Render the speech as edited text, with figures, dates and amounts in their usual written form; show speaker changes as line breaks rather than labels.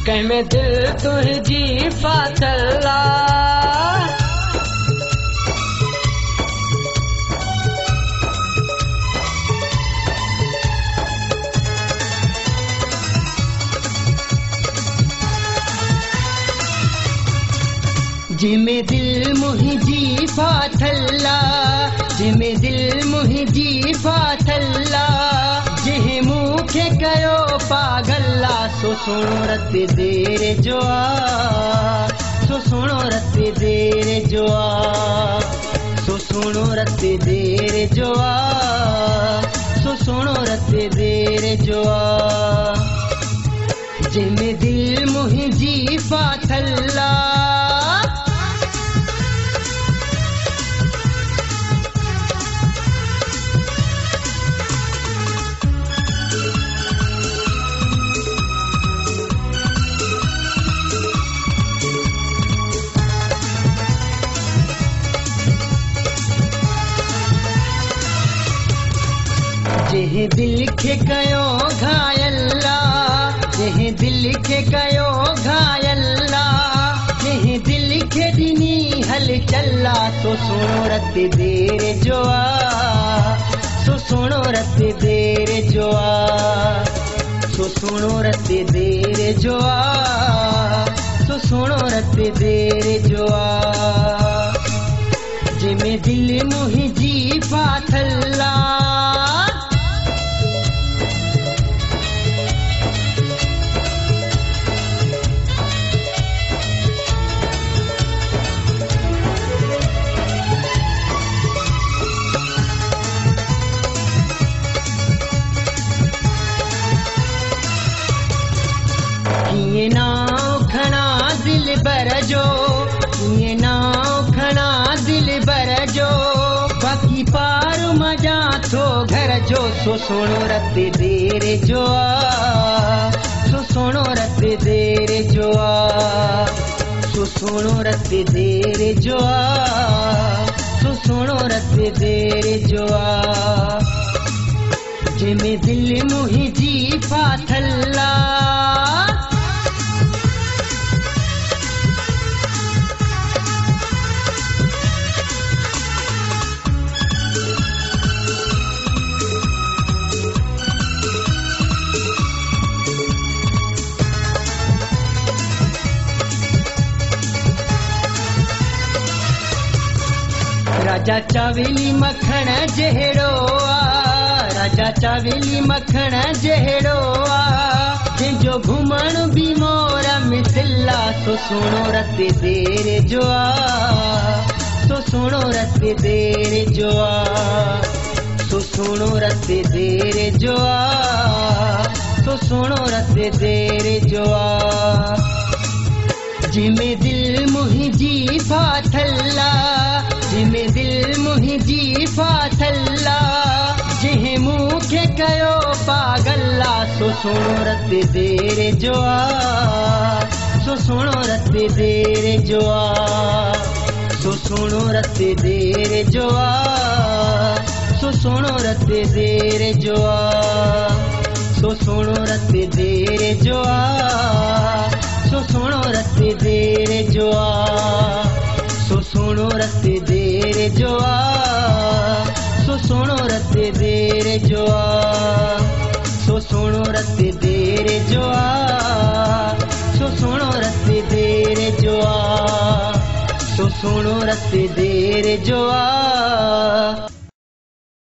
कंहिंमें दिल तुंहिंजी फाथल आ जंहिंमें दिल मुंहिंजी फाथल आ जंहिंमें दिल मुंहिंजी फाथल आ जंहिं मूंखे कयो पागल आ सो सुहिणो रति देर जो आ सो सुहिणो रति देर जो आ सो सुहिणो रति देर जो आ सो सुहिणो रति देर जो आ जंहिंमें दिल मुंहिंजी फाथल आ जंहिं दिल खे कयो घायल जंहिं दिल खे कयो घायल जंहिं दिल खे ॾिनी हलचल सो सुहिणो रति देर जो आ सो सुहिणो रति देर जो आ सो सुहिणो रति देर जो आ सो सुहिणो रति देर जो आ जंहिंमें दिल मुंहिंजी फाथल आ कीअं नाव खणा दिल बर जो कीअं नाव खणा दिल बर जो बाक़ी पार मजा थो घर जो सो सुहिणो रति देर जो आ सो सुहिणो रति देर जो आ सो सुहिणो रति देर जो आ सो सुहिणो रति देर जो आ जंहिंमें दिल मुंहिंजी फाथल आ राजा चावेली मखण जहिड़ो आ राजा चावेली मखण जहिड़ो आ जंहिंजो घुमण बि मोर मिथिल आ सो सुहिणो रति देर जो आ सो सुहिणो रति देर जो आ सो सुहिणो रति देर जो आ सो सुहिणो रति देर जो आ जंहिंमें दिल मुंहिंजी फाथल आ जंहिंमें दिल मुंहिंजी फाथल आ जंहिं मूंखे कयो पागल आ सो सुहिणो रति देर जो आ सो सुहिणो रति देर जो आ सो सुहिणो रति देर जो आ सो सुहिणो रति देर जो आ सो सुहिणो रति देर जो आ सो सुहिणो रति देर जो आ सो सुहिणो रति देर जो आ सो सुहिणो रति देर जो आ सो सुहिणो रति देर जो आ सो सुहिणो रति देर जो आ सो सुहिणो रति देर जो आ